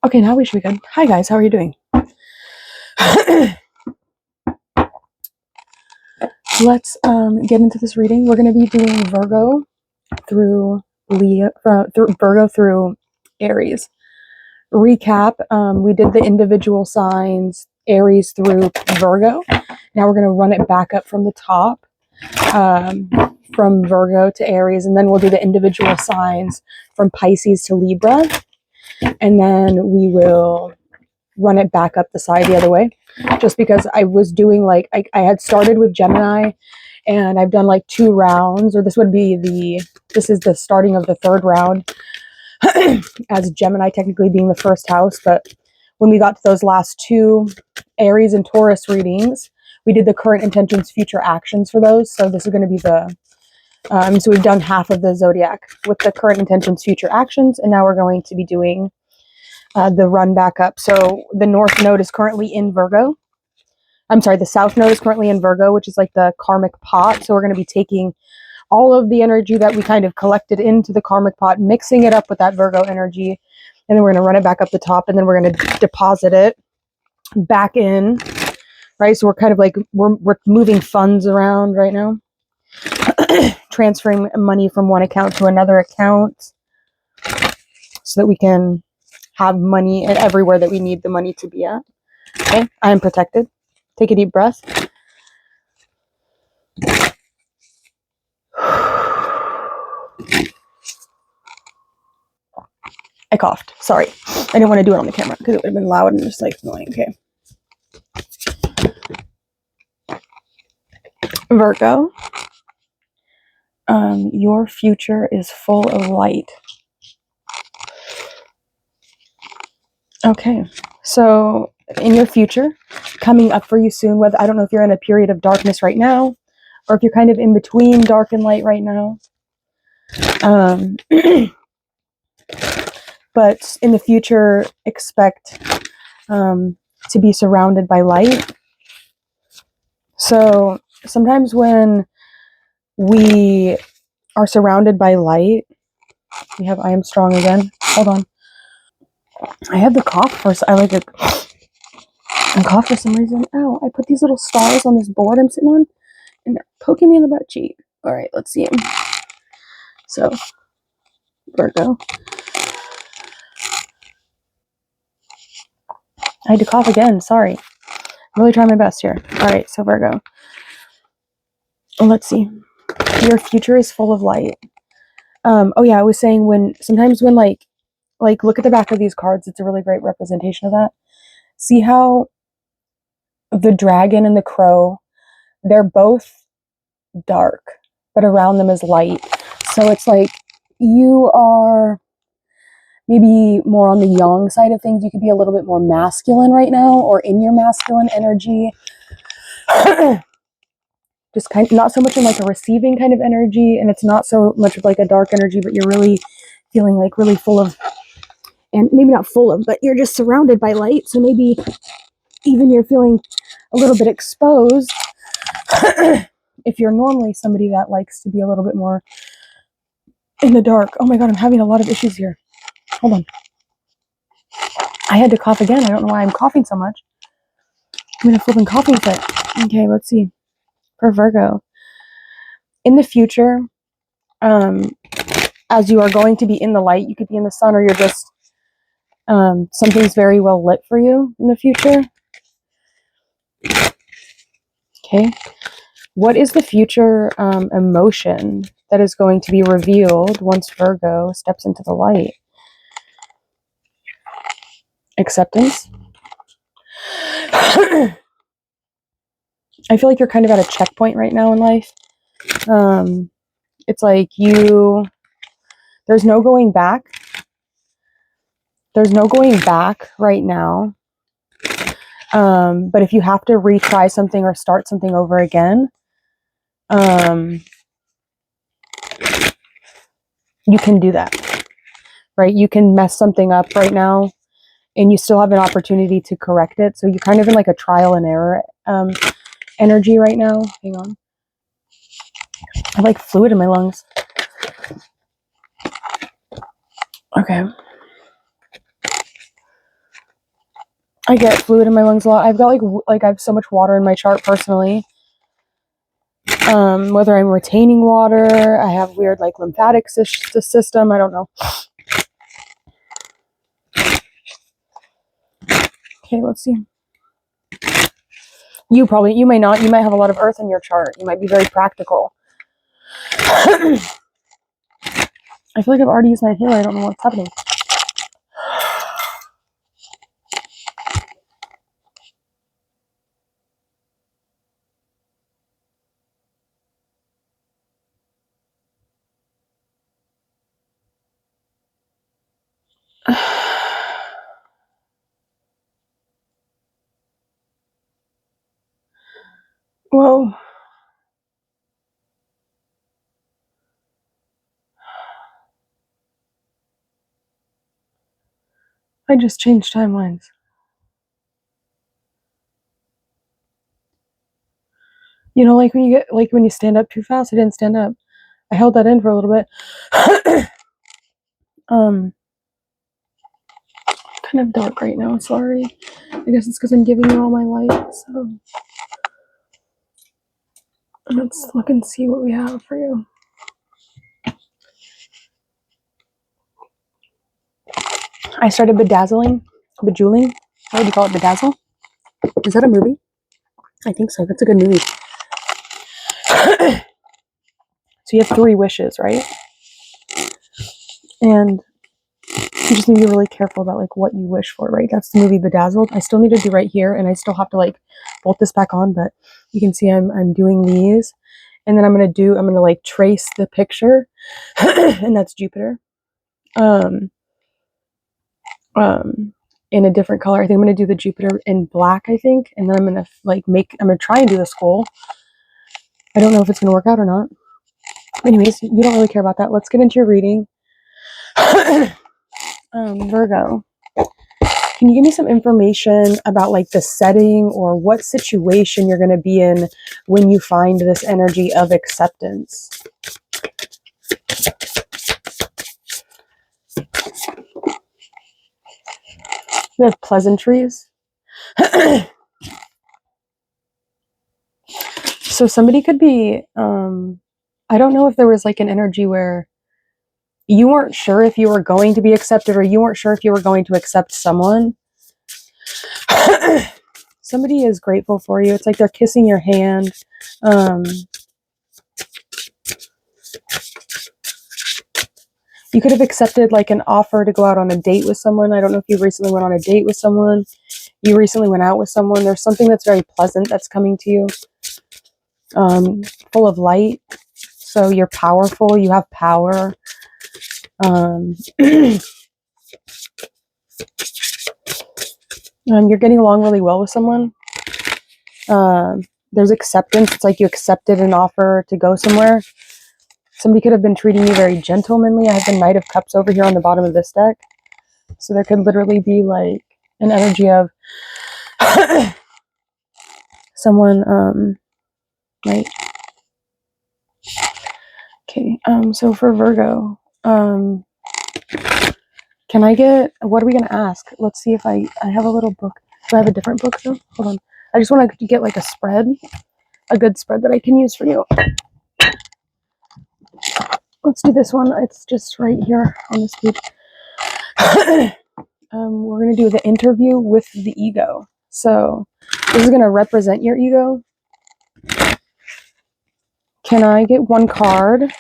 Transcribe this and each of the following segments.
Okay, now we should be good. Hi guys, how are you doing? Let's get into this reading. We're going to be doing Virgo through Leo, through Virgo through Aries. Recap: we did the individual signs, Aries through Virgo. Now we're going to run it back up from the top, from Virgo to Aries, and then we'll do the individual signs from Pisces to Libra, and then we will run it back up the side the other way, just because I was doing like I had started with Gemini and I've done like 2 rounds, or this is the starting of the 3rd round as Gemini technically being the first house. But when we got to those last 2 Aries and Taurus readings, we did the current intentions, future actions for those. So this is going to be the so we've done half of the zodiac with the current intentions, future actions, and now we're going to be doing the run back up. So the North Node is currently in Virgo. I'm sorry, the South Node is currently in Virgo, which is like the karmic pot. So we're going to be taking all of the energy that we kind of collected into the karmic pot, mixing it up with that Virgo energy, and then we're going to run it back up the top, and then we're going to deposit it back in, right? So we're kind of like, we're moving funds around right now, transferring money from one account to another account so that we can have money at everywhere that we need the money to be at. Okay, I am protected. Take a deep breath. I coughed. Sorry. I didn't want to do it on the camera because it would have been loud and just like annoying. Okay. Virgo, your future is full of light. Okay. So in your future, coming up for you soon, whether I don't know if you're in a period of darkness right now, or if you're kind of in between dark and light right now. But in the future, expect to be surrounded by light. So sometimes when we are surrounded by light, we have I am strong again. Hold on. I have the cough first. I like it. I cough for some reason. Ow, I put these little stars on this board I'm sitting on, and they're poking me in the butt cheek. All right, let's see. So, Virgo. I had to cough again. Sorry. I'm really trying my best here. All right, so Virgo. Let's see. Your future is full of light. Oh yeah, I was saying sometimes when like look at the back of these cards. It's a really great representation of that. See how the dragon and the crow, they're both dark, but around them is light. So it's like you are maybe more on the yang side of things. You could be a little bit more masculine right now, or in your masculine energy. Just kind of not so much in like a receiving kind of energy, and it's not so much of like a dark energy, but you're really feeling like really full of, and maybe not full of, but you're just surrounded by light. So maybe even you're feeling a little bit exposed if you're normally somebody that likes to be a little bit more in the dark. Oh my god, I'm having a lot of issues here. Hold on. I had to cough again. I don't know why I'm coughing so much. I'm in a flipping coughing fit. Okay, let's see. For Virgo, in the future, as you are going to be in the light, you could be in the sun, or you're just something's very well lit for you in the future. Okay. What is the future emotion that is going to be revealed once Virgo steps into the light? Acceptance. I feel like you're kind of at a checkpoint right now in life. It's like there's no going back. There's no going back right now. But if you have to retry something or start something over again, you can do that, right? You can mess something up right now and you still have an opportunity to correct it. So you're kind of in like a trial and error energy right now. Hang on. I have like fluid in my lungs. Okay. I get fluid in my lungs a lot. I've got like I have so much water in my chart personally. Whether I'm retaining water, I have weird like lymphatic system. I don't know. Okay, let's see. You may not. You might have a lot of earth in your chart. You might be very practical. I feel like I've already used my healer. I don't know what's happening. Whoa. I just changed timelines. You know, like when you stand up too fast. I didn't stand up. I held that in for a little bit. Kind of dark right now. Sorry. I guess it's because I'm giving you all my light. So let's look and see what we have for you. I started bejeweling. What do you call it? Bedazzle? Is that a movie? I think so. That's a good movie. So you have 3 wishes, right? And you just need to be really careful about like what you wish for, right? That's the movie Bedazzled. I still need to do right here, and I still have to like bolt this back on, but you can see I'm doing these, and then I'm gonna like trace the picture, and that's Jupiter. In a different color. I think I'm gonna do the Jupiter in black, I think, and then I'm gonna try and do the skull. I don't know if it's gonna work out or not. Anyways, you don't really care about that. Let's get into your reading. Virgo, can you give me some information about like the setting or what situation you're going to be in when you find this energy of acceptance? We have pleasantries. So somebody could be, I don't know if there was like an energy where you weren't sure if you were going to be accepted or you weren't sure if you were going to accept someone. Somebody is grateful for you. It's like they're kissing your hand. You could have accepted like an offer to go out on a date with someone. I don't know if you recently went on a date with someone. You recently went out with someone. There's something that's very pleasant that's coming to you. Full of light. So you're powerful. You have power. You're getting along really well with someone. There's acceptance. It's like you accepted an offer to go somewhere. Somebody could have been treating you very gentlemanly. I have the Knight of Cups over here on the bottom of this deck. So there could literally be like an energy of someone, right? Okay, so for Virgo, can I get, what are we going to ask? Let's see if I have a little book. Do I have a different book though? Hold on. I just want to get like a good spread that I can use for you. Let's do this one. It's just right here on this page. We're going to do the interview with the ego. So this is going to represent your ego. Can I get one card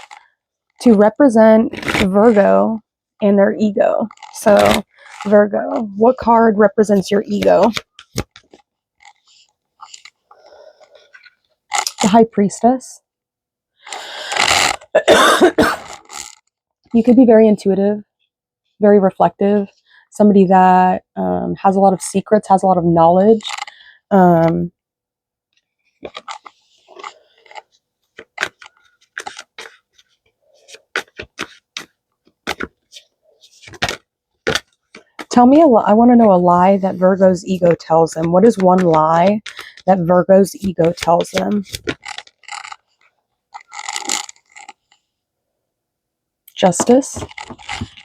to represent Virgo and their ego? So Virgo, what card represents your ego? The High Priestess. You could be very intuitive, very reflective, somebody that has a lot of secrets, has a lot of knowledge. Tell me I want to know a lie that Virgo's ego tells them. What is one lie that Virgo's ego tells them? Justice.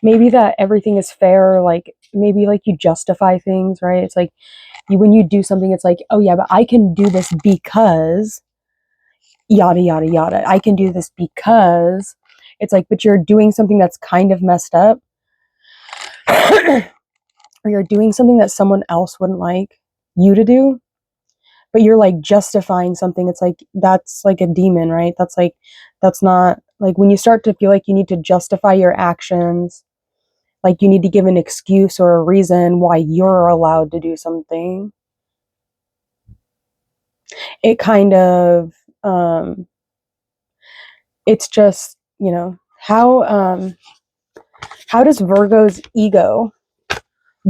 Maybe that everything is fair, like maybe like you justify things, right? It's like when you do something, it's like, oh yeah, but I can do this because yada, yada, yada. I can do this because it's like, but you're doing something that's kind of messed up. Or you're doing something that someone else wouldn't like you to do, but you're like justifying something. It's like, that's like a demon, right? That's like, that's not like when you start to feel like you need to justify your actions, like you need to give an excuse or a reason why you're allowed to do something. It kind of, it's just, how does Virgo's ego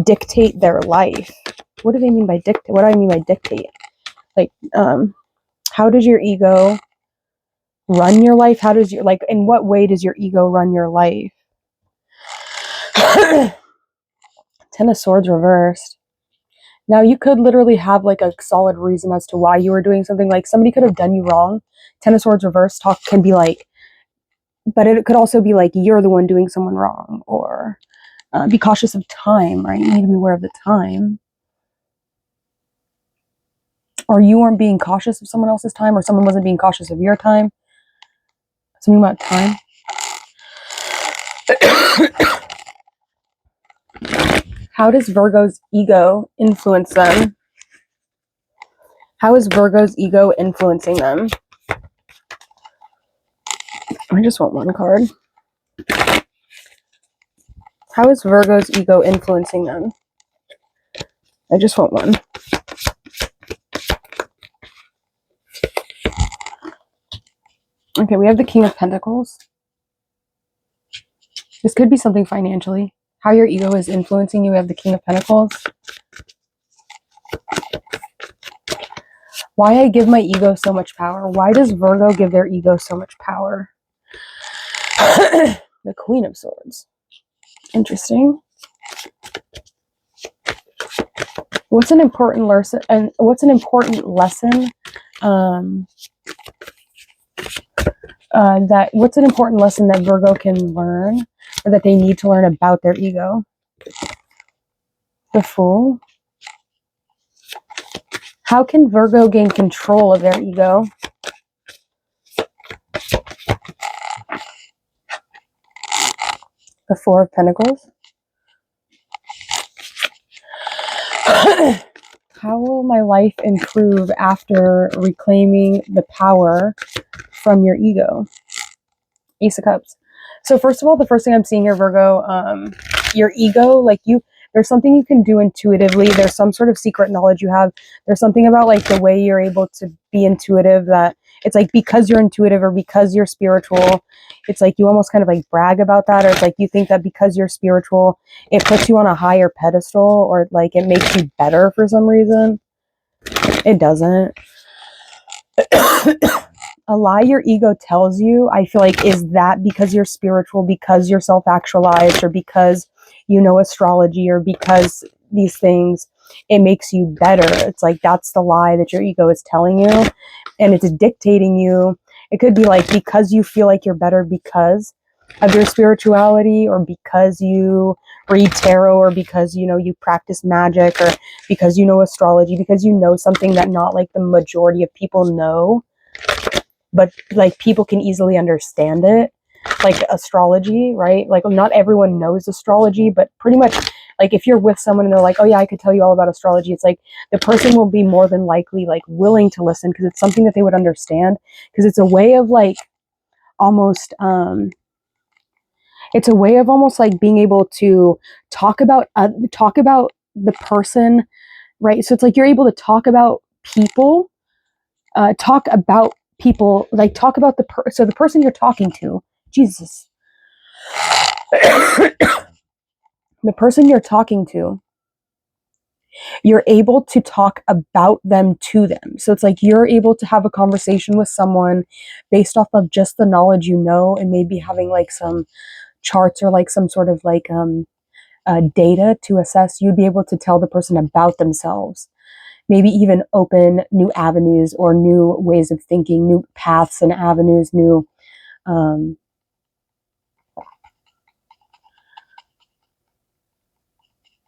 dictate their life? What do they mean by dictate? What do I mean by dictate? Like, how does your ego run your life? How does your, like, in what way does your ego run your life? Ten of Swords reversed. Now, you could literally have like a solid reason as to why you were doing something. Like, somebody could have done you wrong. Ten of Swords reversed talk can be like, but it could also be like you're the one doing someone wrong, or be cautious of time, right? You need to be aware of the time. Or you weren't being cautious of someone else's time, or someone wasn't being cautious of your time. Something about time. How does Virgo's ego influence them? How is Virgo's ego influencing them? I just want one card. How is Virgo's ego influencing them? I just want one. Okay, we have the King of Pentacles. This could be something financially. How your ego is influencing you. We have the King of Pentacles. Why I give my ego so much power. Why does Virgo give their ego so much power? The Queen of Swords. Interesting. What's an important lesson? And what's an important lesson? What's an important lesson that Virgo can learn, or that they need to learn about their ego? The Fool. How can Virgo gain control of their ego? The Four of Pentacles. How will my life improve after reclaiming the power from your ego? Ace of Cups. So first of all, the first thing I'm seeing here, Virgo, your ego, like there's something you can do intuitively. There's some sort of secret knowledge you have. There's something about like the way you're able to be intuitive, that it's like because you're intuitive or because you're spiritual, it's like you almost kind of like brag about that, or it's like you think that because you're spiritual, it puts you on a higher pedestal, or like it makes you better for some reason. It doesn't. A lie your ego tells you, I feel like, is that because you're spiritual, because you're self-actualized, or because you know astrology, or because these things, it makes you better. It's like that's the lie that your ego is telling you, and it's dictating you. It could be like because you feel like you're better because of your spirituality, or because you read tarot, or because you practice magic, or because you know astrology, because you know something that not like the majority of people know, but like people can easily understand it, like astrology, right? Like not everyone knows astrology, but pretty much like if you're with someone and they're like, oh yeah, I could tell you all about astrology, it's like the person will be more than likely like willing to listen, because it's something that they would understand, because it's a way of like almost it's a way of almost like being able to talk about the person, right? So it's like you're able to talk about people, like talk about so the person you're talking to, Jesus, the person you're talking to, you're able to talk about them to them. So it's like you're able to have a conversation with someone based off of just the knowledge you know, and maybe having like some charts or like some sort of like data to assess. You'd be able to tell the person about themselves, maybe even open new avenues or new ways of thinking, new paths and avenues, new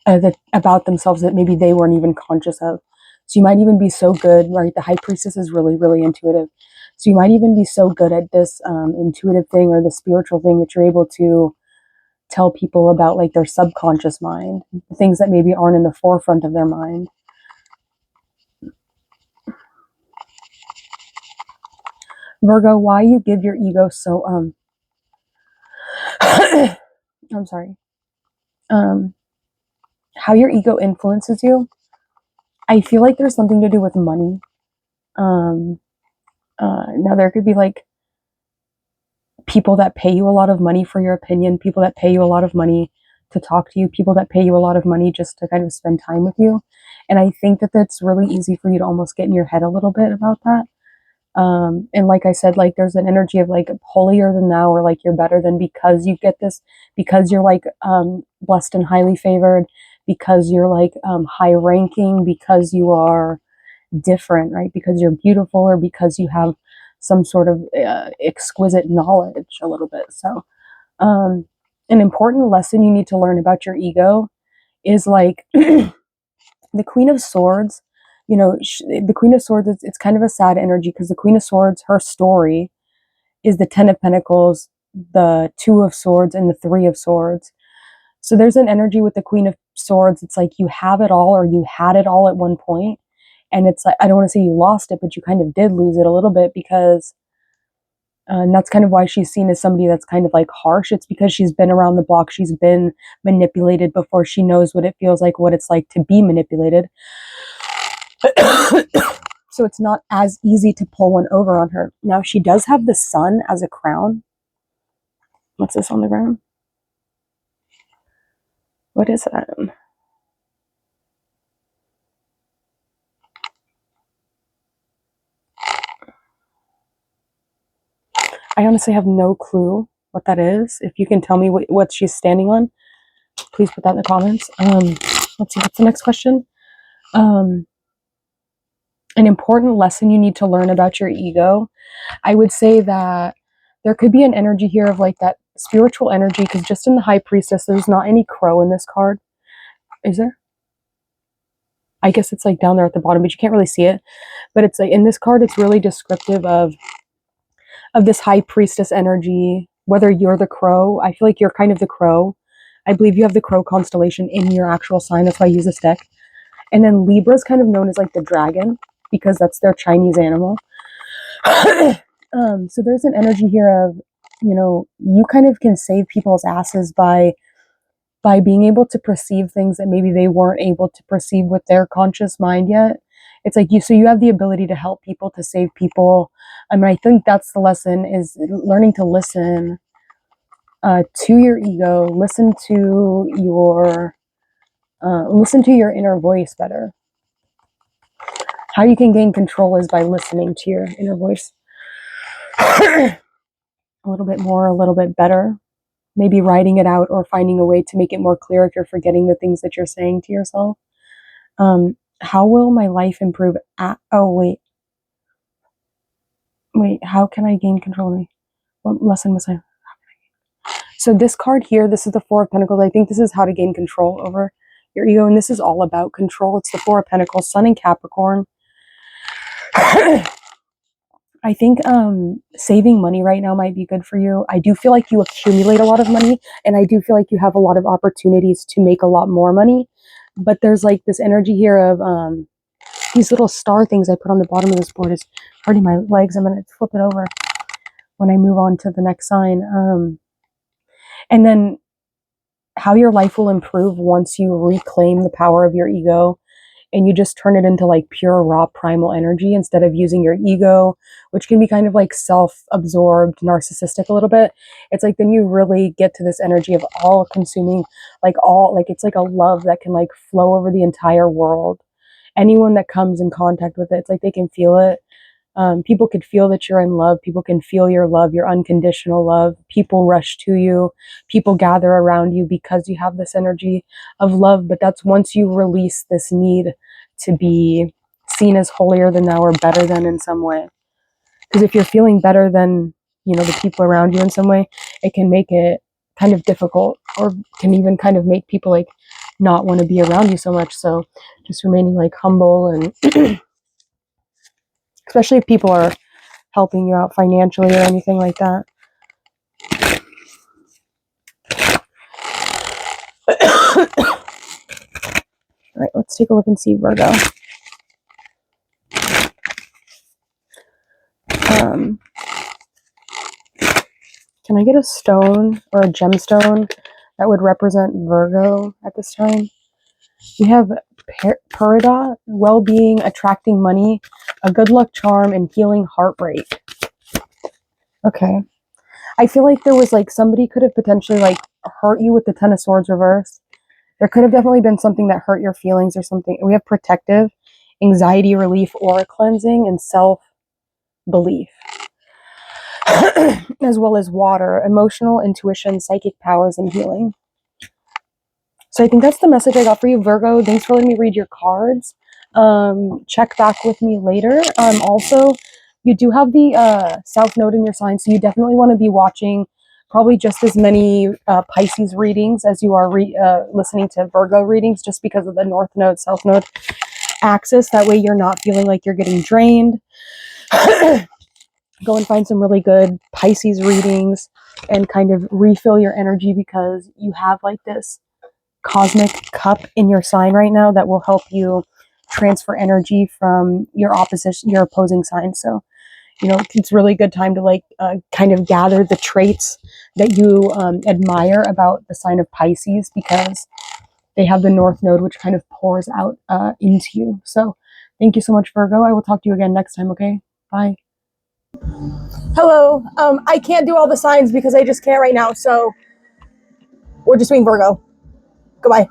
about themselves that maybe they weren't even conscious of. So you might even be so good, right? The high priestess is really, really intuitive. So you might even be so good at this intuitive thing or the spiritual thing that you're able to tell people about like their subconscious mind, things that maybe aren't in the forefront of their mind. Virgo, why you give your ego so I'm sorry. How your ego influences you. I feel like there's something to do with money. Now there could be like people that pay you a lot of money for your opinion, people that pay you a lot of money to talk to you, people that pay you a lot of money just to kind of spend time with you. And I think that that's really easy for you to almost get in your head a little bit about that. And like I said, like there's an energy of like holier than thou, or like you're better than because you get this, because you're like blessed and highly favored, because you're like high ranking, because you are different, right? Because you're beautiful, or because you have some sort of exquisite knowledge a little bit. So an important lesson you need to learn about your ego is like the Queen of Swords. You know, the Queen of Swords, it's kind of a sad energy because the Queen of Swords, her story is the Ten of Pentacles, the Two of Swords, and the Three of Swords. So there's an energy with the Queen of Swords. It's like you have it all, or you had it all at one point. And it's like, I don't want to say you lost it, but you kind of did lose it a little bit because, and that's kind of why she's seen as somebody that's kind of like harsh. It's because she's been around the block. She's been manipulated before. She knows what it feels like, what it's like to be manipulated. So it's not as easy to pull one over on her. Now she does have the sun as a crown. What's this on the ground? What is that? I honestly have no clue what that is. If you can tell me what she's standing on, please put that in the comments. Let's see, what's the next question? An important lesson you need to learn about your ego. I would say that there could be an energy here of like that spiritual energy, because just in the High Priestess, there's not any crow in this card. Is there? I guess it's like down there at the bottom, but you can't really see it. But it's like in this card, it's really descriptive of this High Priestess energy. Whether you're the crow, I feel like you're kind of the crow. I believe you have the crow constellation in your actual sign. That's why I use this deck. And then Libra is kind of known as like the dragon, because that's their Chinese animal. So there's an energy here of, you know, you kind of can save people's asses by being able to perceive things that maybe they weren't able to perceive with their conscious mind yet. It's like so you have the ability to help people, to save people. I mean, I think that's the lesson, is learning to listen to your ego, listen to your inner voice better. How you can gain control is by listening to your inner voice a little bit more, a little bit better. Maybe writing it out or finding a way to make it more clear if you're forgetting the things that you're saying to yourself. How will my life improve? Wait, how can I gain control of me? What lesson was I? So this card here, this is the Four of Pentacles. I think this is how to gain control over your ego, and this is all about control. It's the Four of Pentacles, Sun and Capricorn. I think saving money right now might be good for you. I do feel like you accumulate a lot of money, and I do feel like you have a lot of opportunities to make a lot more money. But there's like this energy here of these little star things I put on the bottom of this board is hurting my legs. I'm going to flip it over when I move on to the next sign. And then how your life will improve once you reclaim the power of your ego and you just turn it into like pure raw primal energy instead of using your ego, which can be kind of like self-absorbed, narcissistic a little bit. It's like then you really get to this energy of all consuming, it's like a love that can like flow over the entire world. Anyone that comes in contact with it, it's like they can feel it. People could feel that you're in love. People can feel your love, your unconditional love. People rush to you. People gather around you because you have this energy of love. But that's once you release this need to be seen as holier than thou or better than in some way. Because if you're feeling better than, the people around you in some way, it can make it kind of difficult, or can even kind of make people like not want to be around you so much. So just remaining like humble, and especially if people are helping you out financially or anything like that. All right, let's take a look and see Virgo. Can I get a stone or a gemstone that would represent Virgo at this time? We have Peridot, well-being, attracting money, a good luck charm, and healing heartbreak. Okay. I feel like there was like somebody could have potentially like hurt you with the Ten of Swords reverse. There could have definitely been something that hurt your feelings or something. We have protective, anxiety relief, aura cleansing, and self-belief. As well as water, emotional, intuition, psychic powers, and healing. So I think that's the message I got for you, Virgo. Thanks for letting me read your cards. Check back with me later. Also, you do have the South Node in your sign, so you definitely want to be watching probably just as many Pisces readings as you are listening to Virgo readings, just because of the North Node, South Node axis. That way you're not feeling like you're getting drained. Go and find some really good Pisces readings and kind of refill your energy, because you have like this cosmic cup in your sign right now that will help you transfer energy from your opposing sign. So, you know, it's really good time to like kind of gather the traits that you admire about the sign of Pisces, because they have the North Node, which kind of pours out into you. So thank you so much, Virgo. I will talk to you again next time. Okay, bye. Hello. I can't do all the signs because I just can't right now. So we're just doing Virgo. Goodbye.